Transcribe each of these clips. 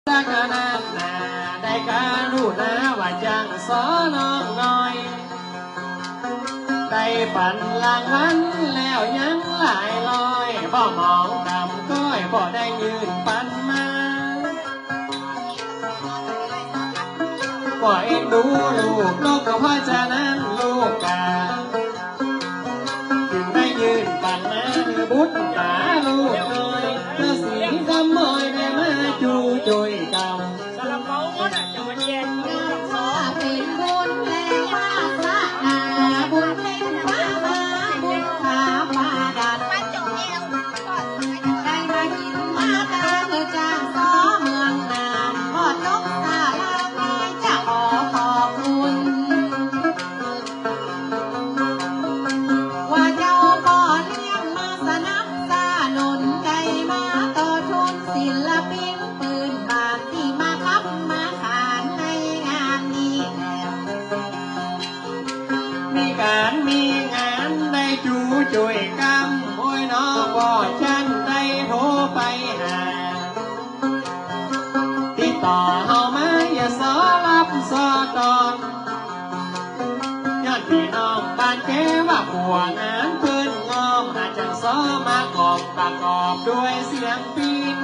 สักนานนาได้การูนาว่าจังสอน้องน้อยได้ปั่นลางวันแล้วยังหลายลอยบ่มองดำก้อยบ่ได้ยืนปั่นมาบ่เอ็นดูลูกโลกก็เพราะฉะนั้นลูกกาจึงได้ยืนปั่นมาบุญตาลูกน้อยเมื่อสีคำมอยได้มาจูจุยกำเป็นบุญแรงวาสนาบุญเล่นฟ้ามาบุญขาฟ้าดัดได้มากินมาตาเมื่อจางสอเมืองนามพอตกสาลาพีจะขอบคุณว่าเจ้าพ่อเลี้ยงมาสนับสนุนใจมาต่อทุนศิลปินตื่นบานที่มาคับมาขานในงานนี้แล้วมีการมีงานได้จูจุยกำโอ้ยน้อบ่ฉันได้โทรไปหาติดต่อเฮามาอย่าสอรับสอตอนยอดพี่น้องบ้านแกว่าผัวงานเพิ่นงอมอาจจะสอมากอบประกอบด้วยเสียงปีน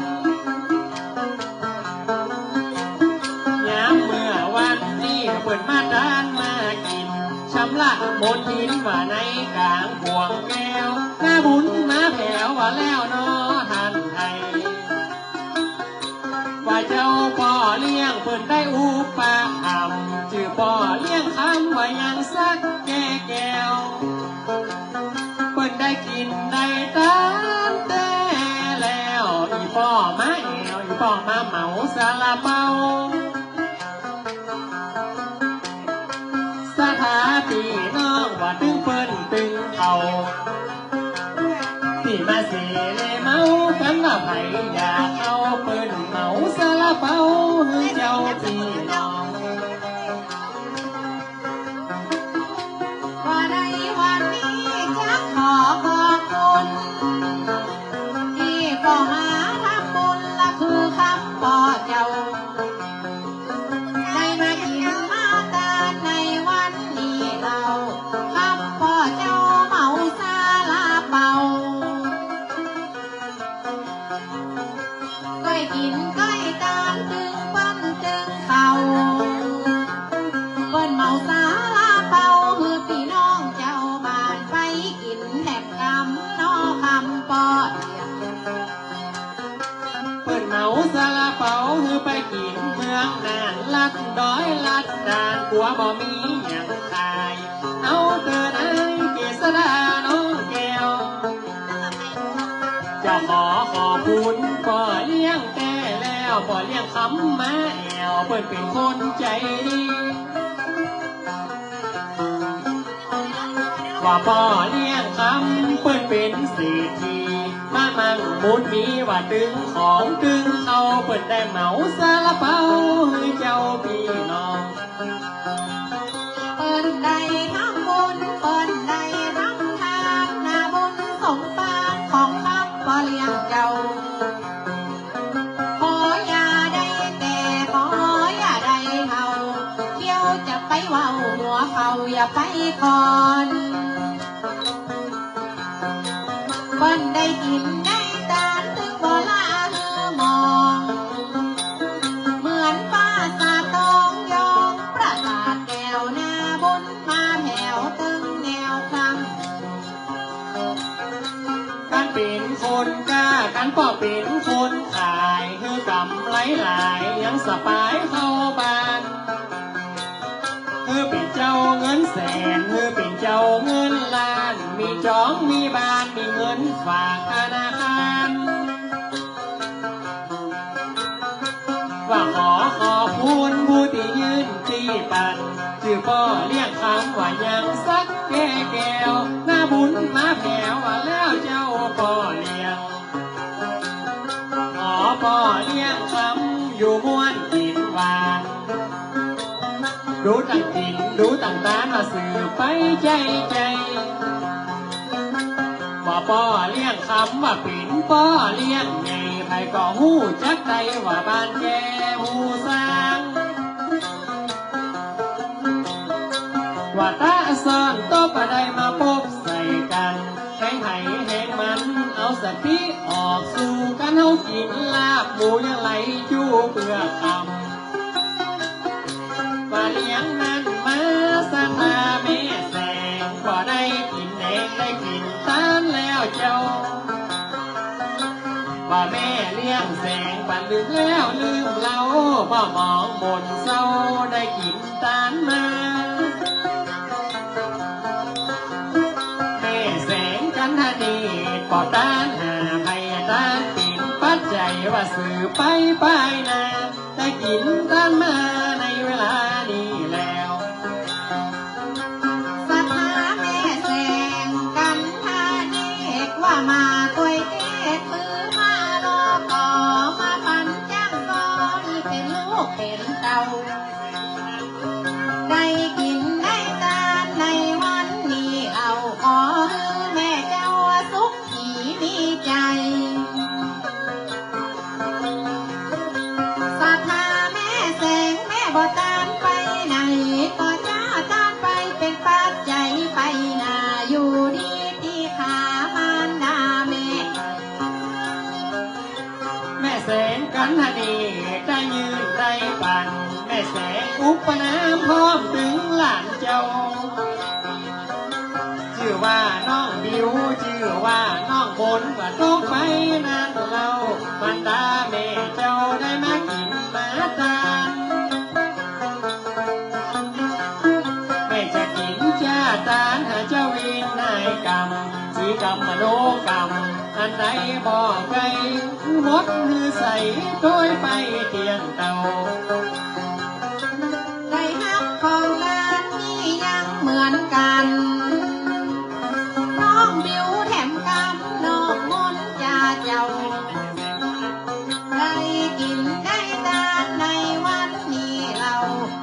ยามเมื่อวันนี้เปิดมาด้านมากินชำระบนหินว่าในกลางพวงแก้วหน้าบุญมาแผ่วว่าแล้วนอทันไทยว่าเจ้าพ่อเลี้ยงเพิ่นได้อุปถัมภ์ชื่อพ่อเลี้ยงคำว่ายังสักแก้วเพิ่นได้กินได้ตามแต่แล้วอีพ่อมาแอวอีพ่อมาเหมาซาลาเปาสถาพี่น้องว่าตึงเพิ่นตึงเขาที่มาเสเลเมากันว่าไผอยากเอาเพิ่นเหมาซาลาเปาให้เจ้าพี่น้องว่าในวันนี้จะขอบคุณที่พ่อมาทำบุญละคือคำพ่อเจ้าได้มากินมาตาในวันนี้เราคำพ่อเจ้าเหมาซาลาเปาก้อยกินก้อยตาลตึงปั้นตึงเข่าเปิ้นเมาซาลาเปามือพี่น้องเจ้าบ้านไปกินแถบกำนอคำปอดเพิ่นเหมาซาลาเปาคือไปกินเมืองนานลัดดอยลัดดานกลัวบ่มีหยังขายเอาเถิดไอ้เกษดาน้องแก้วจะขอขอบคุณพ่อเลี้ยงแต่แล้วพ่อเลี้ยงคำมาแอวเพิ่นเป็นคนใจดีว่าพ่อเลี้ยงคำเปิ้นเป็นเศรษฐีมามั่งบุญมีว่าตึงของตึงเอาเปิ้นได้เหมาซาลาเปาให้เจ้าพี่น้องเปิ้นได้ทำบุญเปิ้นได้ทำทานนาบุญสมปานของคำพ่อเลี้ยงเจ้าขออย่าได้แต่ขออย่าได้เท่าเที่ยวจะไปเว้าหัวเขาอย่าไปคอนเปิ้นได้กินได้ตาลถึงบ่ละมองเหมือนป้าสาตองยองประสาทแก้วหน้าบุญมาแผ่วตึงแนวคการเป็นคนกล้าการพ่อเป็นคนขายคือกำไรหลายยังสบายเข้าบ้านคือเป็นเจ้าเงินแสนคือเป็นเจ้าเงินล้านมีจองมีบ้านมีเงินฝากธนาคารว่าขอขอบคุณผู้ที่ยืนตีปันชื่อพ่อเลี้ยงคำว่ายังสักแก้วหน้าบุญมาแผ่วว่าแล้วเจ้าพ่อเลี้ยงขอพ่อเลี้ยงคำอยู่ม้วนกินหวานดูตั้งกินดูตั้งตามาสื่อไปใจว่าพ่อเลี้ยงคำว่าเป็นพ่อเลี้ยงไงใครก็หู้จักใจว่าบ้านแก ว่าตาซ่อนโต๊ะประไดมาพบใส่กันแข่งไห่แห่งมันเอาสติออกสู่กันเฮากินลาบหมูยังไหลจู้เพื่อคำว่าเลี้ยงนั้นมาสถาแม่แสงบ่ได้กินเองได้กินตานแล้วเจ้าว่าแม่เลี้ยงแสงปันลืมแล้วลืมเราบ่มองบนเศร้าได้กินตานมาแม่แสงกันทนีปอดตานหาไผ่ตานปิ่นปัดใจว่าสื่อไปนาได้กินตานมาในเวลานี้แล้วสถาแม่แสงกันทาเนกว่ามาตัวเด็กคือมาลอก่อมาปันจ้างก่อนเป็นลูกเป็นเต่าได้กินได้ตานในวันนี้เอาขอแม่เจ้าสุขขีมีใจศรัทธาแม่แสงแม่บ่ตานไปไหนก็จะตานไปเป็นปัจจัยไปหน้าอยู่ดีที่ขามารดาแม่แม่แสงกันทนีได้ยืนได้ปันแม่แสงอุปนามพร้อมถึงหลานเจ้าชื่อว่าน้องบิวชื่อว่าน้องบนว่าตกไปนั่นเรามันดาแม่เจ้าได้มากินมาตานแม่จะกินจ้าตานหาเจ้าวินนายกรรมสีกรรมมโนกรรมอันใดบอกไกลหมดหือใส่โดยไปเตียงเตาได้ฮับของงานที่ยังเหมือนกันน้องบิวแถมกำนอกมนจ่าเจ้าได้กินได้ตานในวันนี้เรา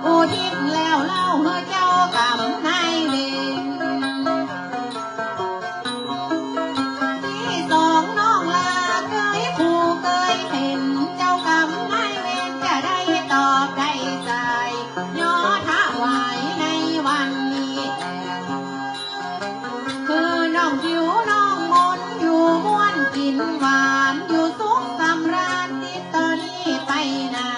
อุทิศแล้วเล่าเมื่อเจ้ากำนายเวรที่สองน้องลาเคยคู่เคยเห็นเจ้ากำนายเวรจะได้ตอบได้ใจย่อถวายในวันนี้คือน้องผิวน้องมนอยู่ม้วนกินหวานอยู่สุขสำราญติดต่อนี้ไปนา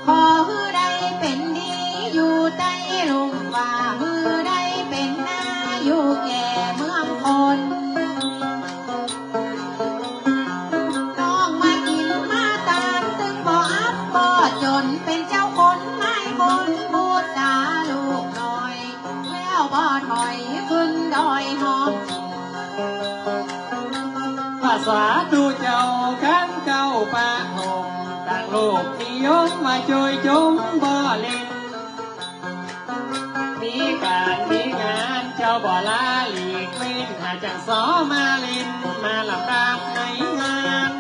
ขอฮือใดเป็นดีอยู่ใต้ลุงว่ามือใดเป็นหน้าอยู่แก่เมืองคนน้องมากินมาตามตึงบ่อับบ่จนเป็นเจ้าคนนายคนพูดจาลูกน้อยแล้วบ่ถอยขึ้นดอยหอมภาษาตูเจ้าขันเก้าปะหงต่างโลกนิยมมาช่วยจมบ่เล่นมีการมีงานเจ้าบ่ลาหลีกเว้นหาจังสอมาเล่นมาลำดับในงาน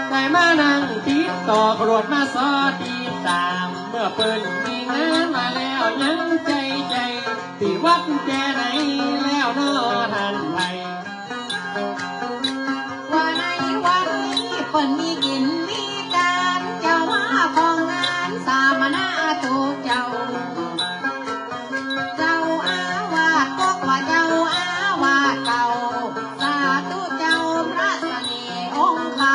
ได้มานั่งติดต่อกรวดมาสอดติดตามเมื่อเปิ้นมีงานมาแล้วยังใจที่วัดแก่ไหนแล้วนอทันไปว่าในวันนี้เปิ้นมีกินมีการเจ้าว่าของงานสามนาตุเจ้าอาวาสก็ว่าเจ้าอาวาสเก่าสาธุเจ้าพระเสน่ห์องค์คำ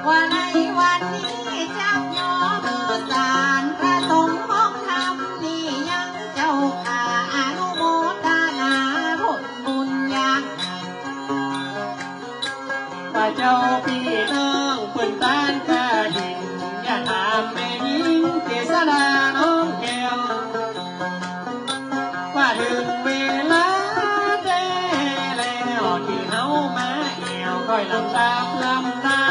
ว่าในวันนี้เจ้าย่อมือสารพระสงฆ์ของธรรมนี่ยังเจ้าข้าอนุโมทนาผลบุญยังถ้าเจ้าพี่น้องเปิ้นตานกาดินอย่าถามแม่หญิงเกษดาน้องแก้วว่าถึงเวลาแด่แล้วที่เฮามาแอวค่อยลำดับลำดา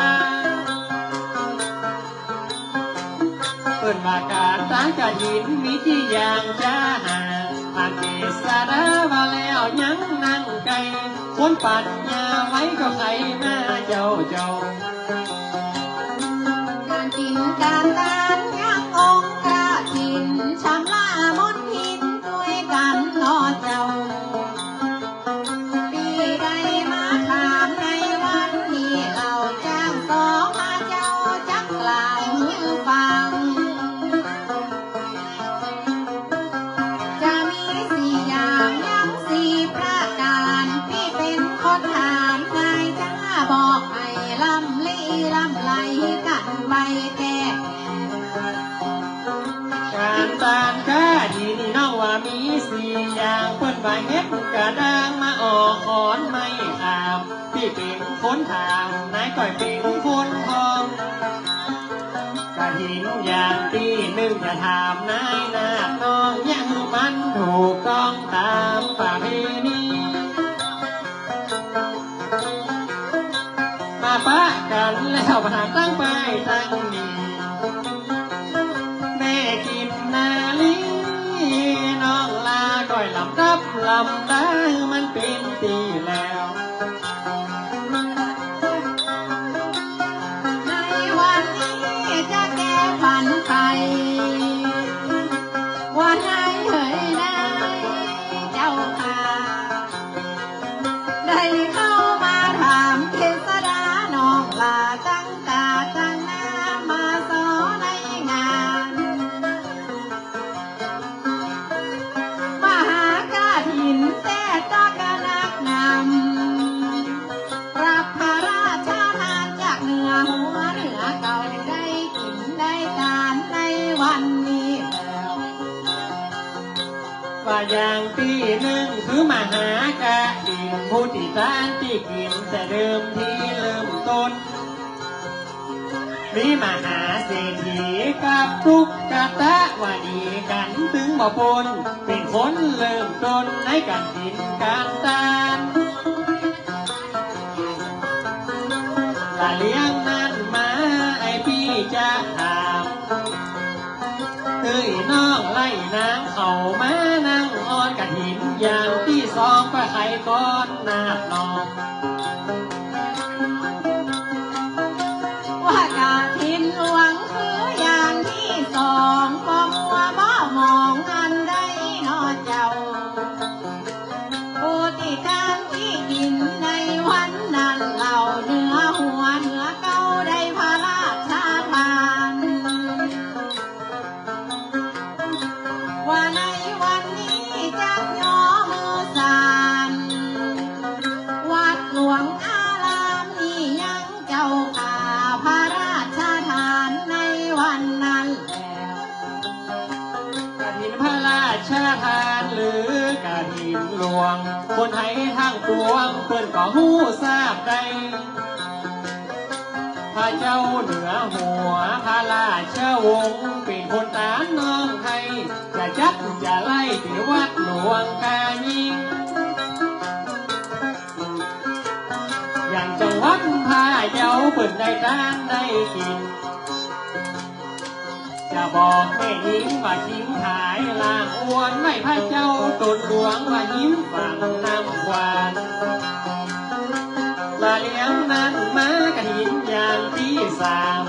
เปิ้นว่าการตานกาดินมีที่อย่างจะหาทางเกษดาว่าแล้วยังนั่งไกลคนปัญญาไว้ก็ใครมาเจ้าการกินการทานยังองค์กระถินชำระมนทินด้วยกันรอเจ้าปีใดมาถามในวันนี้เราจ้างสองมาเจ้า ว่าเฮ็ดกระด้างมาออกขอนไม่ขามพี่เป็นคนถามนายก้อยเป็นคนทองกะหินอย่างตีหนึ่งจะถามนายนาคน้องยังมันถูกต้องตามประเพณีมาปะกันแล้วผ่านตั้งไปตั้งนี้แม่กินนาลีน้องลาก้อยลำรับลำได้มันเป็นตีแล้วในวันนี้จะแก้ฝันไปวันไหนเอ่ยนายเจ้าค่ะได้เข้ามาถามเทศดาน้องลาตั้งตาตั้งหน้ามาสอในงานมหากาถินแต่ตากนักนำรับพระราชทานจากเหนือหัวเหนือเก่าได้กินได้ทานในวันนี้แล้ว ว่าอย่างตีหนึ่งคือมหากะดินผู้ที่ทานที่กินแต่เดิมที่เริ่มต้นมีมหาเศรษฐีกับทุกกะตะว่าดีกันถึงบ่ปนเป็นคนเริ่มต้นในการกินการทานละเลี้ยงนั้นมาไอพี่จะถามเอ้ยน้องไล่นางเขามานั่งอ่อนกะถินอย่างที่สองก็ไขก้อนนาบนอง ว่ากาทินหลวงคืออย่างที่สองบ่มัวบ่มองอันใดนอเจ้าผู้ที่ทานที่กินในวันนั้นเหล่าเนื้อหัวเนื้อเก้าได้พระราชทานว่าในวันนี้จักย่อมือสานวัดหลวงอารามนี่ยังเจ้าขาพระราชทานในวันนั้นแล้ว กฐินพระราชทานหรือกฐินหลวงคนไทยทั้งปวงเพิ่นก็ฮู้ทราบได้พระเจ้าเหนือหัวพระราชวงศ์เป็นคนตานน้องไทยจะจับจะไล่ที่วัดหลวงกายิงอย่างจังหวัดพระเจ้าเพิ่นได้ทานได้กินจะบอกแม่หญิงว่าทิ้งหายลางอ้วนไม่พระเจ้าตนหลวงว่ายิ้มฝั่งน้ำหวานละเลี้ยงนั้นมากระหินอย่างที่สาม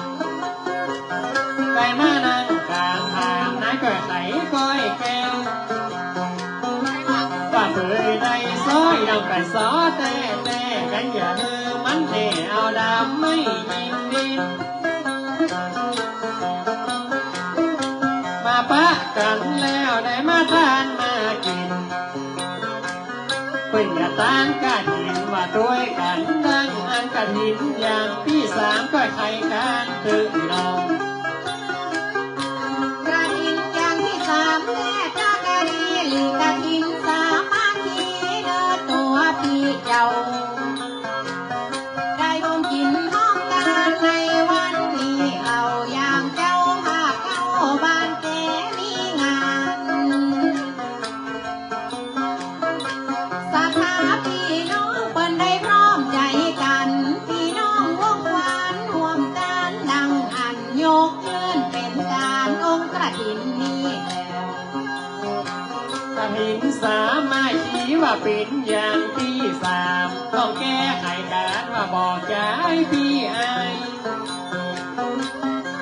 ไปมานั่งกลางทางนายก้อยไข่ก้อยแก้วว่าเผยได้ซอยดำไปซอแต่กันอย่าเธอมันเทเอาดำไม่ยินดีมาปะกันแล้วได้มาทานมากินเพิ่นอย่าตานกะถินว่าด้วยกันดังอันกะถินอย่างพี่สามก็ใครกันตึงนอง กระถินอย่างที่สามแม่จ้ากะดีหลีกระถินสามัคคีเด้อตัวพี่เจ้าได้ร่วมกินห้องกันในวันนี้เอาอย่างเจ้าภาพเข้าบ้านแกมีงานสาขาพี่น้องเปิ้นได้พร้อมใจกันพี่น้องวงวานร่วมกันดังอันยกยืนเป็นการองค์กระถินนี้แล้ว กะถินสามัคคีว่าเป็นอย่างที่สามต้องแก้ไขกันว่าบอกใจพี่ไอ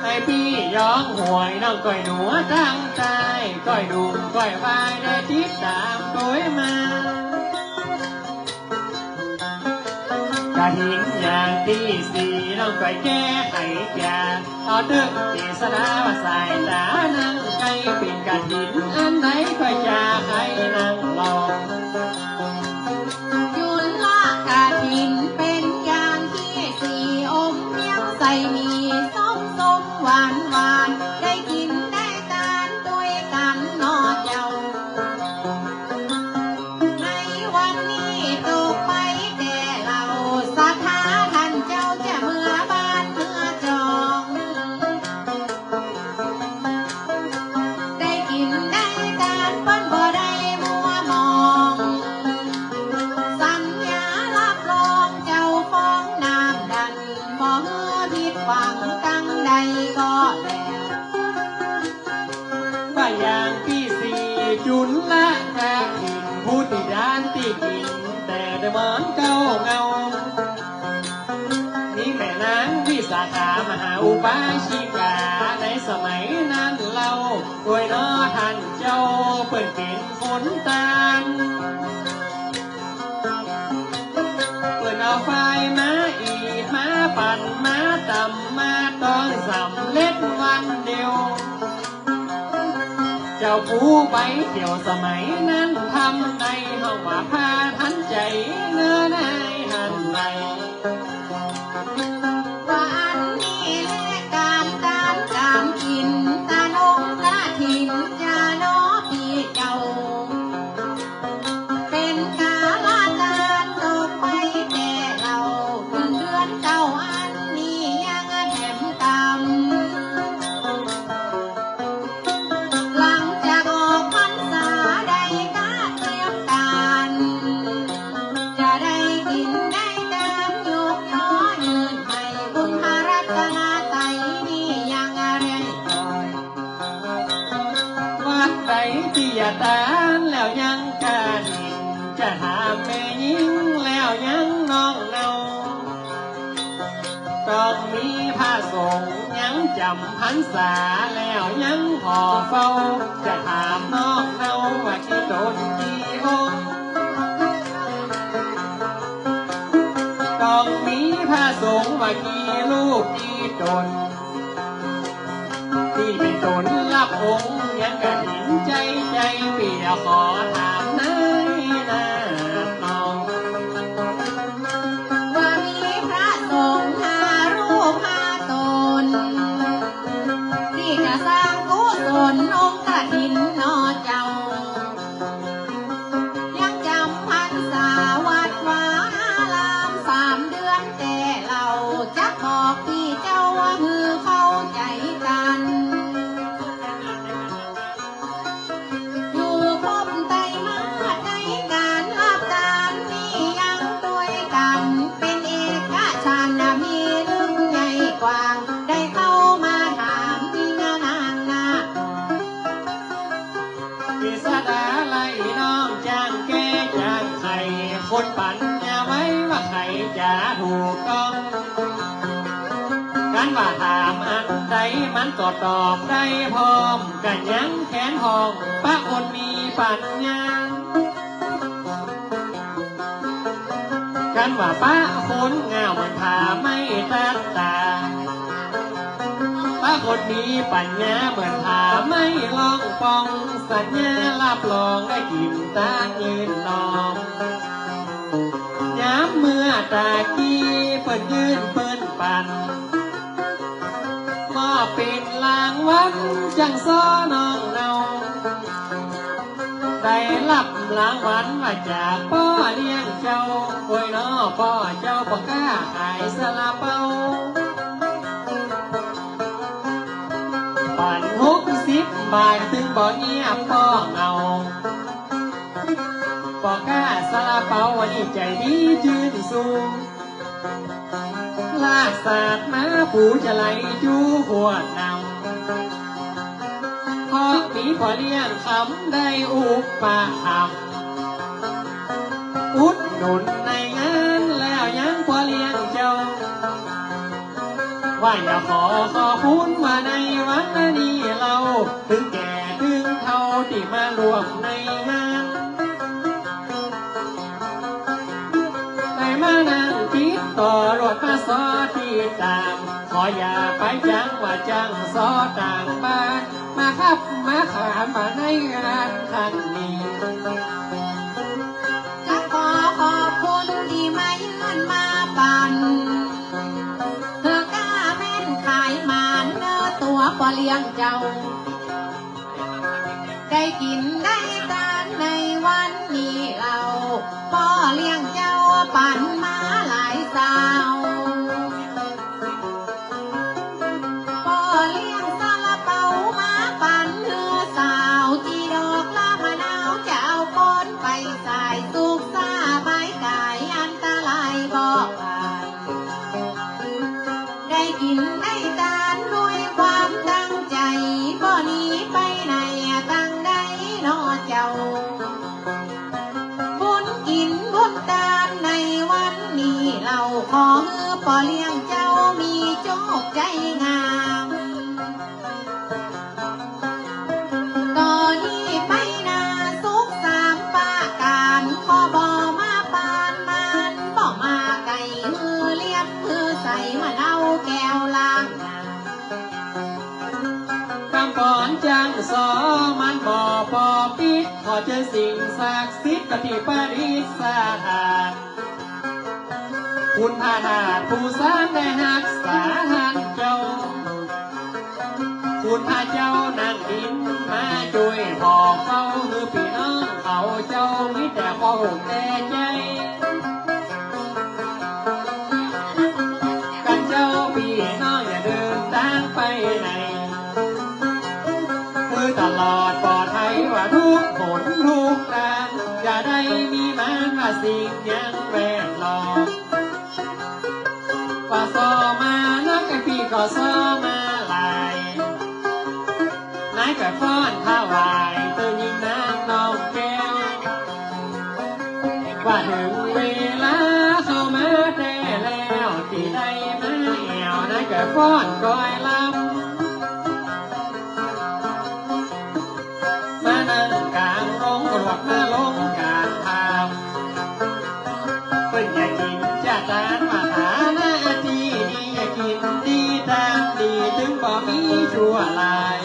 ให้พี่ย้องหวยน้องก้อยหนัวตั้งใจก้อยดุมก้อยวายได้ติดตามโดยมากะถินอย่างที่สี่น้องก้อยแก้ไขจานเอาตึกเจษฎาว่าสายตานั่งไกลเป็นกะถินอันไหนก้อยจะให้นั่งรอ ยุนละกาถินเป็นอย่างที่สี่อมยังใส่มีส้มหวานได้กินได้ทานด้วยกันนอเจ้า าเงานี่แม่นางวิสาขามหาอุบาสิกาในสมัยนั้นเราโดยน้อท่านเจ้าเปิดเป็นฝนตาลเปิดเอาไฟมาอีกมาปั่นมาตำมาตอนสำเร็จวันเดียวเจ้าผู้ใบเกี่ยวสมัยนั้นทำในห้องว่าพาทันใจเนื้อนายหันในว่าอันนี้แลการกินตานงตาถินจาโนพี่เจ้าเป็นกาลาการตกไปแต่เราเดือนเก้าอันนี้ยังแถมตำหลังจากออกพรรษาได้กาเตรียมการจะได้กินได้ตามยกย้อนเงินให้บุญพารัตนาไตนี่ยังเรียนต่อยวัดใดที่อย่าตานแล้วยังการจะถามแม่ยิงแล้วยังน้องเนาต้องมีพระสงฆ์ยังจำพรรษาแล้วยังห่อเฝ้าจะถามน้องเนาว่ากี่ตนกี่องค์ต้องมีพระสงฆ์ว่ากี่ลูกกี่ตนที่เป็นตนรับองค์ยังกระหินใจเปียขอถามนายนาน้องว่ามีพระสงฆ์ห้ารูปห้าตนที่จะสร้างกุศลองค์กฐินนอเจ้ายังจำพรรษาวัดวาอาราม3 เดือนแต่เราจะบอกพี่เจ้าว่ามือเข้าใจกันอยู่พบใจมาใจการรับการนี่ยังด้วยกันเป็นเอกฉันท์มีลึกใหญ่กว้างได้เข้ามาถามที่นางนากิสดาไล่น้องจ้างแก่จ้างไข่คนปัญญาไว้ว่าใครจะถูกต้องกันว่าถามอันใดมันก็ตอบได้พร้อมกันยังแขนห้องพระคนมีปัญญากันว่าป้าคนเงามันถามไม่ตัดตาป้าคนมีปัญญาเหมือนถามไม่ลองปองสัญญารับรองได้กินตายืนนองย้ำเมื่อตากี้เปิดยืนเปิ้นปันก็เป็นลางวันจังซ้อน้องเนาได้รับรางวัลมาจากพ่อเลี้ยงเจ้าโอ้ยน้อพ่อเจ้าบ่กล้าขายสลาเปาปั่น60 บาทถึงบ่เงียบพ่อเงาบ่กล้าสลาเปาวันนี้ใจดีจืนสูงลากสาดมาผู้จะไหลจูหัวนำพอมีพอเลี้ยงคำได้อุปปาคำอุดหนุนในงานแล้วยังพอเลี้ยงเจ้าว่าอย่าขอพูดว่าในวันนี้เราถึงแก่ถึงเท่าที่มารวมในงานได้มานั่งคิดต่อรถมาซอที่ตามขออย่าไปจังว่าจังซอต่างบ้านมาขับมาขามมาในงานครั้งนี้จะขอบคุณที่มาเยือนมาปั่นเธอกล้าแม่นขายหมานเนื้อตัวพอเลี้ยงเจ้าได้กินได้ทานในวันนี้เราพ่อเลี้ยงเจ้าปั่นมาหลายสาวพ่อเลี้ยงซาลาเปามาปั่นเนื้อสาวจีดอกลามะนาวจะเอาป้อนไปใส่สุกซาใบกายอันตรายบอกได้กินได้ทานด้วยความตั้งใจบ่หนีไปไหนตั้งใดนอเจ้า ขอให้ปอเลี้ยงเจ้ามีโชคใจงามตอนนี้ไปนาสุขสามปาการขอบอมาปานมันบอกมาไก่มือเลี้ยงมือใส่มาเน่าแก้วล้างคำก่อนจังสอมันบ่อปอปิดขอเจอสิ่งศักดิ์สิทธิ์กติปริสาหาคุณพาหาผู้สร้างได้หักษาหันเจ้าคุณพาเจ้านั่งดินมาช่วยบอกเฝ้าคือพี่น้องเขาเจ้ามีแต่พ่อห่มแต่ใจกันเจ้าพี่น้องอย่าเดินทางไปไหนคือตลอดปลอดภัยว่าทุกหนทุกทางอย่าได้มีมันว่าสิ่งยังแวดล้อมว่าซอมานักไอพี่ก็ซอมาลายนายก็ฟ้อนท่าวายตัวยิงนางน้องแก้วว่าถึงเวลาเข้ามาแต่แล้วที่ได้มาแอวนายก็ฟ้อนก้อยลำมานั่งกลางลงรวดมาลงกลางทางเป็นอยากกินจะจานมาหาหน้าที่นี่อยากกินดีตามดีถึงบ่มีชั่วลาย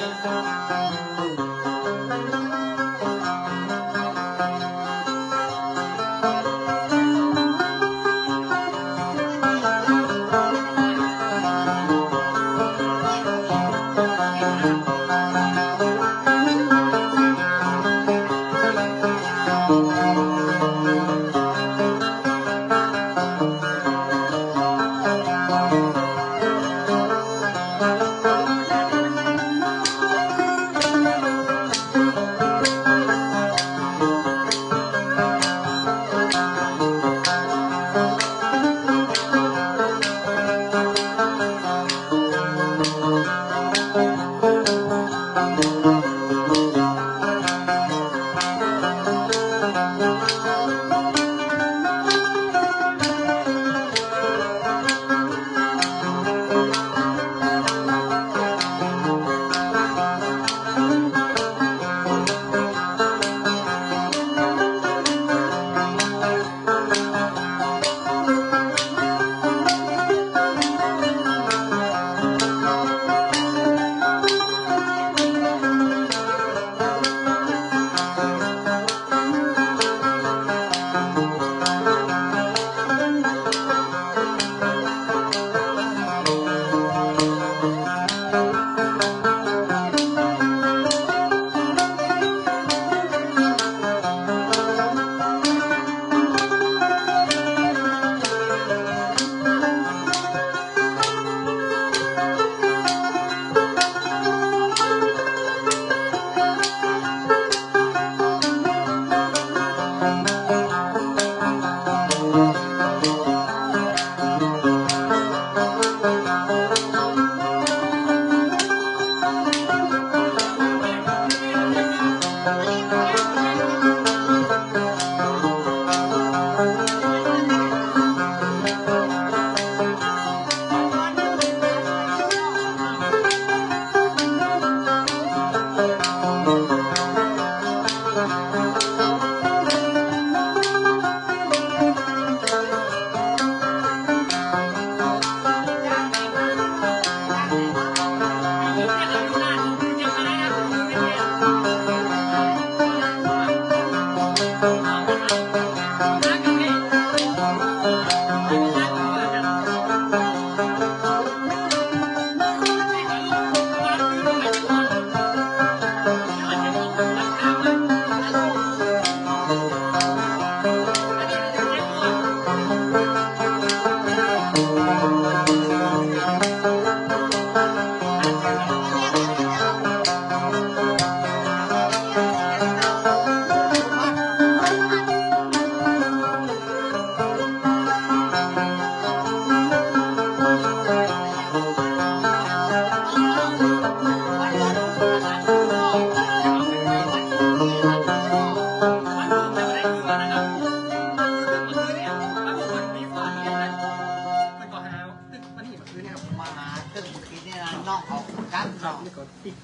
น้องเอากัน ครับ เนาะ นี่ก็ปิด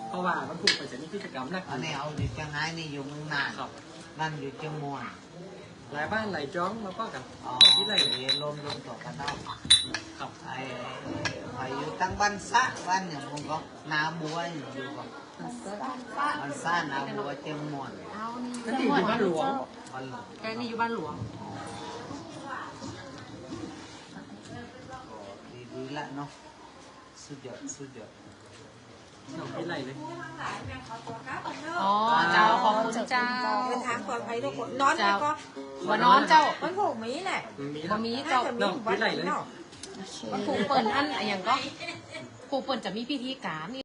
เพราะว่ามันถูกไปจะมีกิจกรรมนัก อันนี้เอาอยู่เชียงรายนี่อยู่เมืองน่าน ครับ นั่นอยู่เชียงมวล หลายบ้านหลายจ้องมาป้อกัน อ๋อ ที่ไร รวมต่อกันเนาะ ครับ ไอ้อยู่ตั้งบ้านซะบ้านเนี่ยผมก็นาบัวอยู่กับบ้านซะนาบัวเชียงมวล เอานี่ นั่นที่อยู่บ้านหลวง บ้านหลวง แกนี่อยู่บ้านหลวง ดีๆละเนาะสุดยอดสุดยอด ที่ไรเลย อ๋อเจ้าขอบคุณเจ้า เป็นทางปลอดภัยทุกคนนอนไหมก็ บ่นอนเจ้า มันผูกหมีแหละ มี บ่มี น่า เจ้า จะมี น้อง วัด ที่ไรเลย เนาะ ผูกเปิ่นอันอย่างก็ผูกเปิ่นจะมีพิธีการ